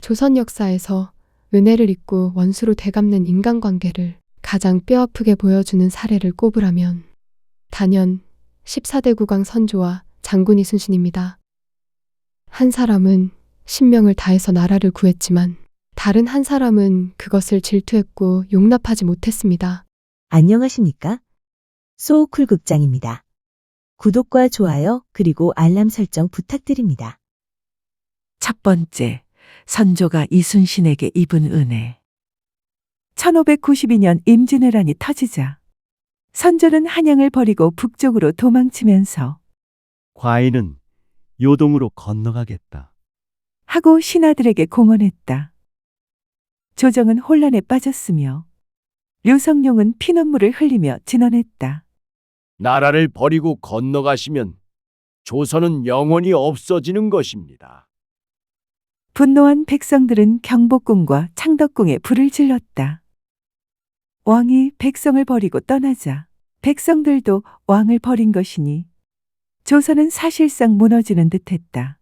조선 역사에서 은혜를 잊고 원수로 되갚는 인간관계를 가장 뼈아프게 보여주는 사례를 꼽으라면 단연 14대 국왕 선조와 장군 이순신입니다. 한 사람은 신명을 다해서 나라를 구했지만 다른 한 사람은 그것을 질투했고 용납하지 못했습니다. 안녕하십니까? 소우쿨 극장입니다. 구독과 좋아요 그리고 알람 설정 부탁드립니다. 첫 번째, 선조가 이순신에게 입은 은혜. 1592년 임진왜란이 터지자 선조는 한양을 버리고 북쪽으로 도망치면서 과인은 요동으로 건너가겠다. 하고 신하들에게 공언했다. 조정은 혼란에 빠졌으며 류성룡은 피눈물을 흘리며 진언했다. 나라를 버리고 건너가시면 조선은 영원히 없어지는 것입니다. 분노한 백성들은 경복궁과 창덕궁에 불을 질렀다. 왕이 백성을 버리고 떠나자 백성들도 왕을 버린 것이니 조선은 사실상 무너지는 듯했다.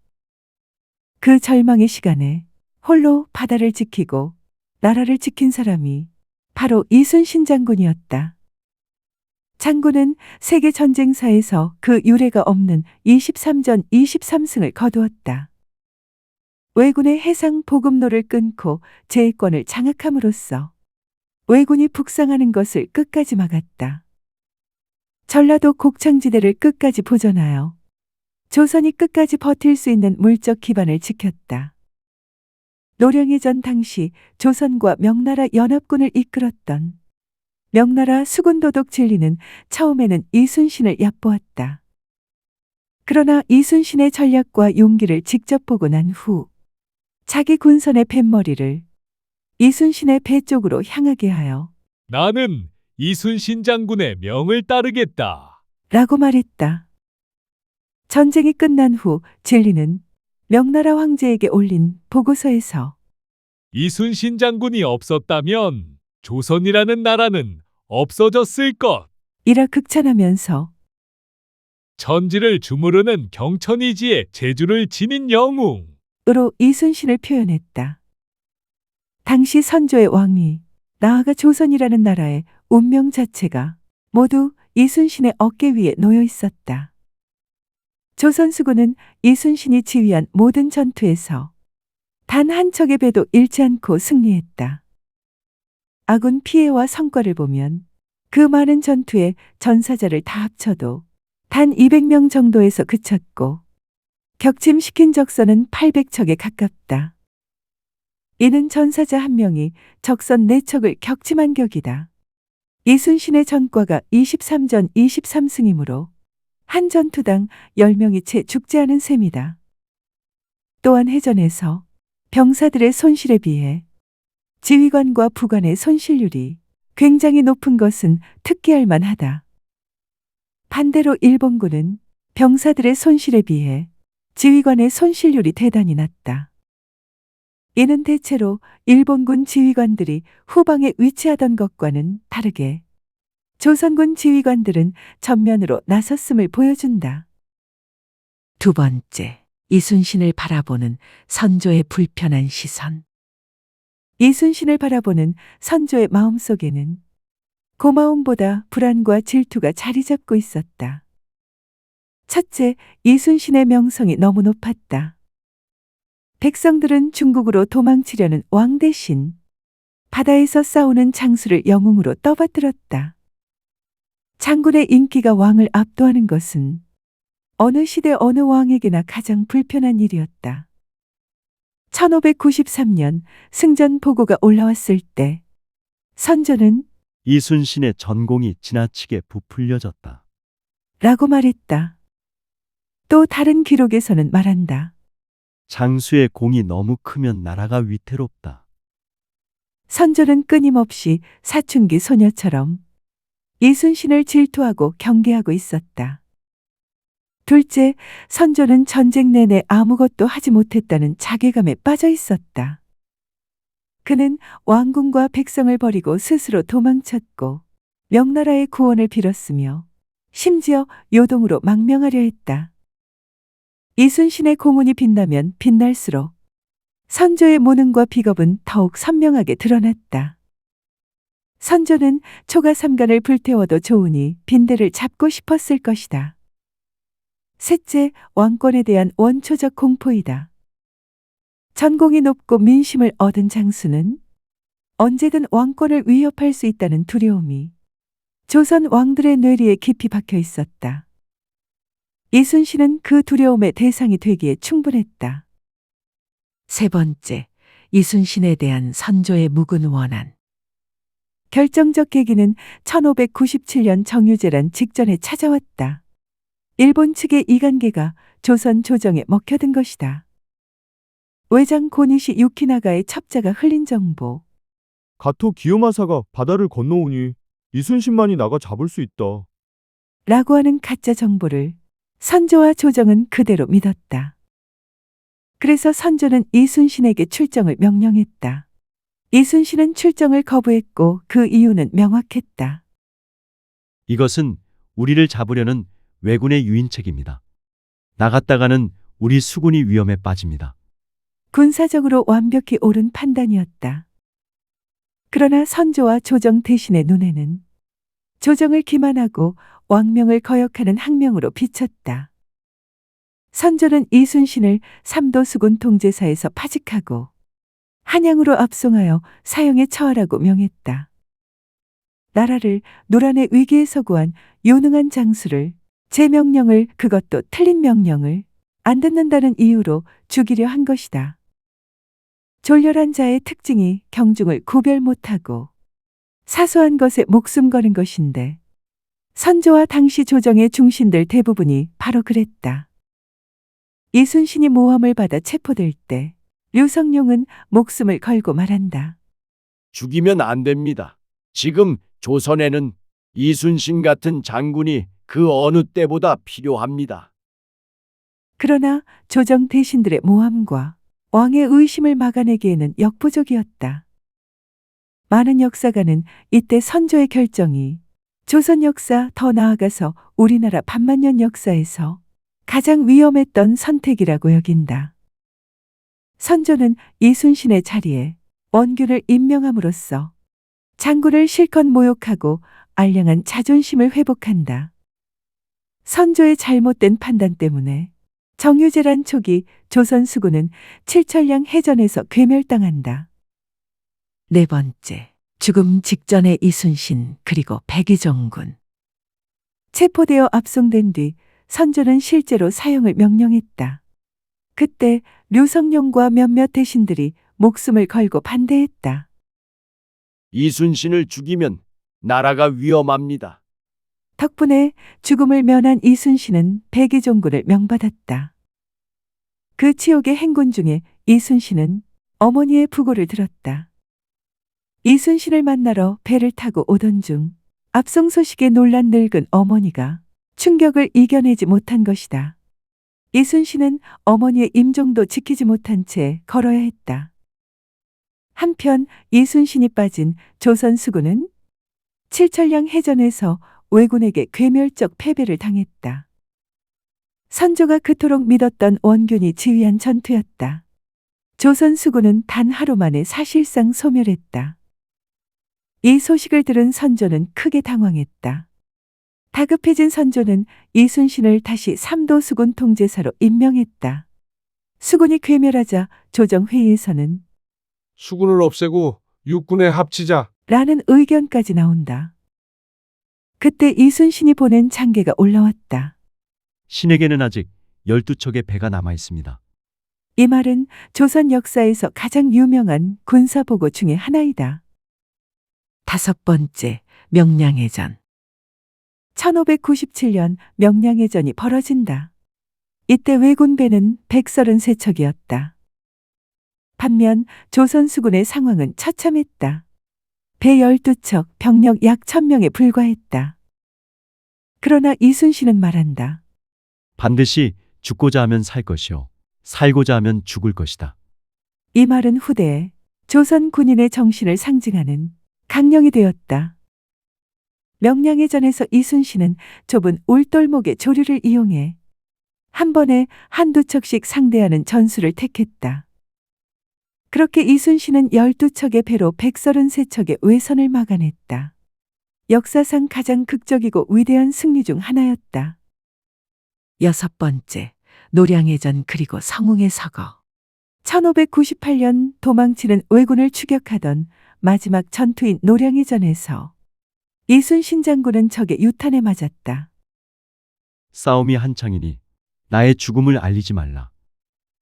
그 절망의 시간에 홀로 바다를 지키고 나라를 지킨 사람이 바로 이순신 장군이었다. 장군은 세계 전쟁사에서 그 유례가 없는 23전 23승을 거두었다. 왜군의 해상 보급로를 끊고 제해권을 장악함으로써 왜군이 북상하는 것을 끝까지 막았다. 전라도 곡창지대를 끝까지 보전하여 조선이 끝까지 버틸 수 있는 물적 기반을 지켰다. 노량해전 당시 조선과 명나라 연합군을 이끌었던 명나라 수군도독 진리는 처음에는 이순신을 얕보았다. 그러나 이순신의 전략과 용기를 직접 보고 난 후 자기 군선의 뱃머리를 이순신의 배 쪽으로 향하게 하여 나는 이순신 장군의 명을 따르겠다. 라고 말했다. 전쟁이 끝난 후 진리는 명나라 황제에게 올린 보고서에서 이순신 장군이 없었다면 조선이라는 나라는 없어졌을 것. 이라 극찬하면서 천지를 주무르는 경천이지에 제주를 지닌 영웅. 으로 이순신을 표현했다. 당시 선조의 왕위, 나아가 조선이라는 나라의 운명 자체가 모두 이순신의 어깨 위에 놓여 있었다. 조선 수군은 이순신이 지휘한 모든 전투에서 단 한 척의 배도 잃지 않고 승리했다. 아군 피해와 성과를 보면 그 많은 전투에 전사자를 다 합쳐도 단 200명 정도에서 그쳤고 격침시킨 적선은 800척에 가깝다. 이는 전사자 한 명이 적선 4척을 격침한 격이다. 이순신의 전과가 23전 23승이므로 한 전투당 10명이 채 죽지 않은 셈이다. 또한 해전에서 병사들의 손실에 비해 지휘관과 부관의 손실률이 굉장히 높은 것은 특기할 만하다. 반대로 일본군은 병사들의 손실에 비해 지휘관의 손실률이 대단히 낮다. 이는 대체로 일본군 지휘관들이 후방에 위치하던 것과는 다르게 조선군 지휘관들은 전면으로 나섰음을 보여준다. 두 번째, 이순신을 바라보는 선조의 불편한 시선. 이순신을 바라보는 선조의 마음속에는 고마움보다 불안과 질투가 자리 잡고 있었다. 첫째, 이순신의 명성이 너무 높았다. 백성들은 중국으로 도망치려는 왕 대신 바다에서 싸우는 장수를 영웅으로 떠받들었다. 장군의 인기가 왕을 압도하는 것은 어느 시대 어느 왕에게나 가장 불편한 일이었다. 1593년 승전 보고가 올라왔을 때 선조는 이순신의 전공이 지나치게 부풀려졌다. 라고 말했다. 또 다른 기록에서는 말한다. 장수의 공이 너무 크면 나라가 위태롭다. 선조는 끊임없이 사춘기 소녀처럼 이순신을 질투하고 경계하고 있었다. 둘째, 선조는 전쟁 내내 아무것도 하지 못했다는 자괴감에 빠져 있었다. 그는 왕궁과 백성을 버리고 스스로 도망쳤고 명나라의 구원을 빌었으며 심지어 요동으로 망명하려 했다. 이순신의 공운이 빛나면 빛날수록 선조의 무능과 비겁은 더욱 선명하게 드러났다. 선조는 초가삼간을 불태워도 좋으니 빈대를 잡고 싶었을 것이다. 셋째, 왕권에 대한 원초적 공포이다. 전공이 높고 민심을 얻은 장수는 언제든 왕권을 위협할 수 있다는 두려움이 조선 왕들의 뇌리에 깊이 박혀 있었다. 이순신은 그 두려움의 대상이 되기에 충분했다. 세 번째, 이순신에 대한 선조의 묵은 원한. 결정적 계기는 1597년 정유재란 직전에 찾아왔다. 일본 측의 이간계가 조선 조정에 먹혀든 것이다. 외장 고니시 유키나가의 첩자가 흘린 정보. 가토 기요마사가 바다를 건너오니 이순신만이 나가 잡을 수 있다. 라고 하는 가짜 정보를 선조와 조정은 그대로 믿었다. 그래서 선조는 이순신에게 출정을 명령했다. 이순신은 출정을 거부했고 그 이유는 명확했다. 이것은 우리를 잡으려는 왜군의 유인책입니다. 나갔다가는 우리 수군이 위험에 빠집니다. 군사적으로 완벽히 옳은 판단이었다. 그러나 선조와 조정 대신의 눈에는 조정을 기만하고 왕명을 거역하는 항명으로 비쳤다. 선조는 이순신을 삼도수군 통제사에서 파직하고 한양으로 압송하여 사형에 처하라고 명했다. 나라를 노란의 위기에서 구한 요능한 장수를 제 명령을, 그것도 틀린 명령을 안 듣는다는 이유로 죽이려 한 것이다. 졸렬한 자의 특징이 경중을 구별 못하고 사소한 것에 목숨 거는 것인데 선조와 당시 조정의 중신들 대부분이 바로 그랬다. 이순신이 모함을 받아 체포될 때 류성룡은 목숨을 걸고 말한다. 죽이면 안 됩니다. 지금 조선에는 이순신 같은 장군이 그 어느 때보다 필요합니다. 그러나 조정 대신들의 모함과 왕의 의심을 막아내기에는 역부족이었다. 많은 역사가는 이때 선조의 결정이 조선 역사, 더 나아가서 우리나라 반만년 역사에서 가장 위험했던 선택이라고 여긴다. 선조는 이순신의 자리에 원균을 임명함으로써 장군을 실컷 모욕하고 알량한 자존심을 회복한다. 선조의 잘못된 판단 때문에 정유재란 촉이 조선 수군은 칠천량 해전에서 괴멸당한다. 네 번째, 죽음 직전의 이순신 그리고 백의정군. 체포되어 압송된 뒤 선조는 실제로 사형을 명령했다. 그때 류성룡과 몇몇 대신들이 목숨을 걸고 반대했다. 이순신을 죽이면 나라가 위험합니다. 덕분에 죽음을 면한 이순신은 백의종군을 명받았다. 그 치욕의 행군 중에 이순신은 어머니의 부고를 들었다. 이순신을 만나러 배를 타고 오던 중 압송 소식에 놀란 늙은 어머니가 충격을 이겨내지 못한 것이다. 이순신은 어머니의 임종도 지키지 못한 채 걸어야 했다. 한편 이순신이 빠진 조선 수군은 칠천량 해전에서 왜군에게 괴멸적 패배를 당했다. 선조가 그토록 믿었던 원균이 지휘한 전투였다. 조선 수군은 단 하루 만에 사실상 소멸했다. 이 소식을 들은 선조는 크게 당황했다. 다급해진 선조는 이순신을 다시 삼도수군 통제사로 임명했다. 수군이 괴멸하자 조정회의에서는 수군을 없애고 육군에 합치자. 라는 의견까지 나온다. 그때 이순신이 보낸 장계가 올라왔다. 신에게는 아직 12척의 배가 남아 있습니다. 이 말은 조선 역사에서 가장 유명한 군사보고 중의 하나이다. 다섯 번째, 명량해전. 1597년 명량해전이 벌어진다. 이때 왜군배는 133척이었다. 반면 조선 수군의 상황은 처참했다. 배 12척, 병력 약 1000명에 불과했다. 그러나 이순신은 말한다. 반드시 죽고자 하면 살 것이요. 살고자 하면 죽을 것이다. 이 말은 후대에 조선 군인의 정신을 상징하는 강령이 되었다. 명량해전에서 이순신은 좁은 울돌목의 조류를 이용해 한 번에 한두 척씩 상대하는 전술을 택했다. 그렇게 이순신은 12척의 배로 133척의 외선을 막아냈다. 역사상 가장 극적이고 위대한 승리 중 하나였다. 6번째, 노량의 전 그리고 성웅의 서거. 1598년 도망치는 왜군을 추격하던 마지막 전투인 노량의 전에서 이순신 장군은 적의 유탄에 맞았다. 싸움이 한창이니 나의 죽음을 알리지 말라.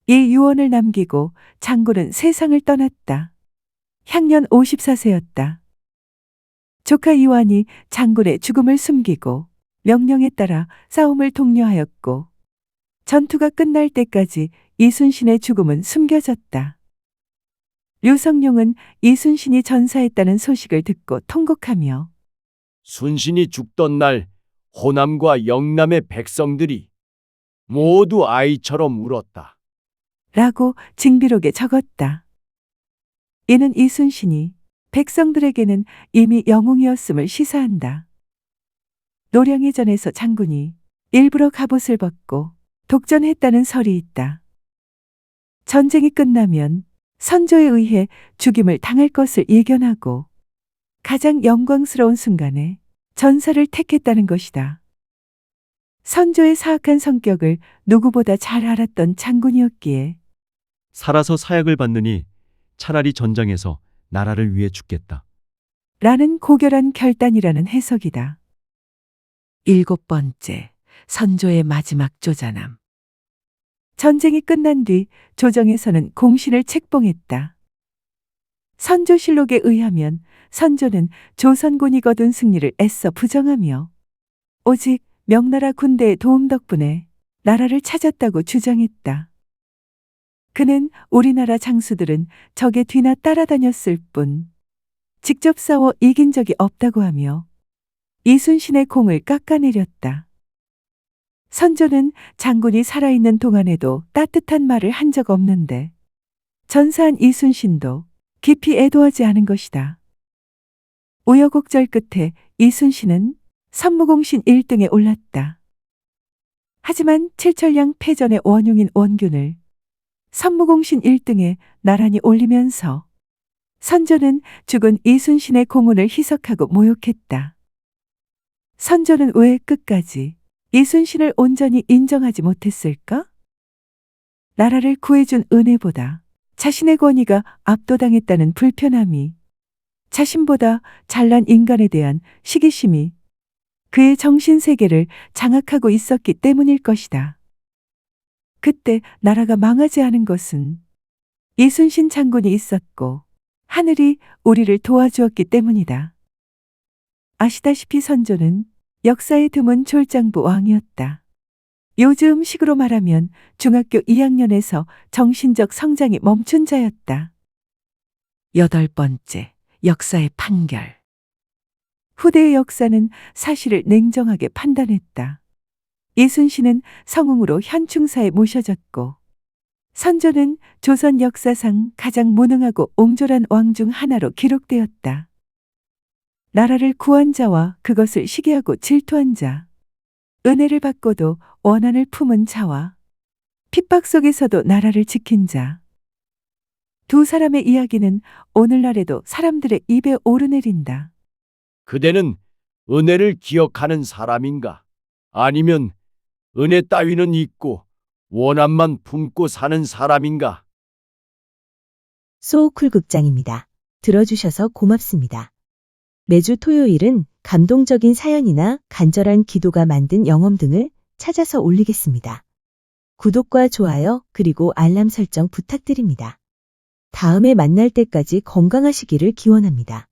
이 유언을 남기고 장군은 세상을 떠났다. 향년 54세였다. 조카 이완이 장군의 죽음을 숨기고 명령에 따라 싸움을 독려하였고 전투가 끝날 때까지 이순신의 죽음은 숨겨졌다. 류성룡은 이순신이 전사했다는 소식을 듣고 통곡하며 순신이 죽던 날 호남과 영남의 백성들이 모두 아이처럼 울었다. 라고 징비록에 적었다. 이는 이순신이 백성들에게는 이미 영웅이었음을 시사한다. 노량의 전에서 장군이 일부러 갑옷을 벗고 독전했다는 설이 있다. 전쟁이 끝나면 선조에 의해 죽임을 당할 것을 예견하고 가장 영광스러운 순간에 전사를 택했다는 것이다. 선조의 사악한 성격을 누구보다 잘 알았던 장군이었기에 살아서 사약을 받느니 차라리 전장에서 나라를 위해 죽겠다. 라는 고결한 결단이라는 해석이다. 7번째, 선조의 마지막 조자남. 전쟁이 끝난 뒤 조정에서는 공신을 책봉했다. 선조실록에 의하면 선조는 조선군이 거둔 승리를 애써 부정하며 오직 명나라 군대의 도움 덕분에 나라를 찾았다고 주장했다. 그는 우리나라 장수들은 적의 뒤나 따라다녔을 뿐 직접 싸워 이긴 적이 없다고 하며 이순신의 공을 깎아내렸다. 선조는 장군이 살아있는 동안에도 따뜻한 말을 한 적 없는데 전사한 이순신도 깊이 애도하지 않은 것이다. 우여곡절 끝에 이순신은 선무공신 1등에 올랐다. 하지만 칠철량 패전의 원흉인 원균을 선무공신 1등에 나란히 올리면서 선조는 죽은 이순신의 공훈을 희석하고 모욕했다. 선조는 왜 끝까지 이순신을 온전히 인정하지 못했을까? 나라를 구해준 은혜보다 자신의 권위가 압도당했다는 불편함이, 자신보다 잘난 인간에 대한 시기심이 그의 정신세계를 장악하고 있었기 때문일 것이다. 그때 나라가 망하지 않은 것은 이순신 장군이 있었고 하늘이 우리를 도와주었기 때문이다. 아시다시피 선조는 역사에 드문 졸장부 왕이었다. 요즘식으로 말하면 중학교 2학년에서 정신적 성장이 멈춘 자였다. 8번째, 역사의 판결. 후대의 역사는 사실을 냉정하게 판단했다. 이순신은 성웅으로 현충사에 모셔졌고 선조는 조선 역사상 가장 무능하고 옹졸한 왕 중 하나로 기록되었다. 나라를 구한 자와 그것을 시기하고 질투한 자, 은혜를 받고도 원한을 품은 자와 핍박 속에서도 나라를 지킨 자. 두 사람의 이야기는 오늘날에도 사람들의 입에 오르내린다. 그대는 은혜를 기억하는 사람인가? 아니면 은혜 따위는 잊고 원한만 품고 사는 사람인가? 소쿨극장입니다. 들어주셔서 고맙습니다. 매주 토요일은 감동적인 사연이나 간절한 기도가 만든 영험 등을 찾아서 올리겠습니다. 구독과 좋아요 그리고 알람 설정 부탁드립니다. 다음에 만날 때까지 건강하시기를 기원합니다.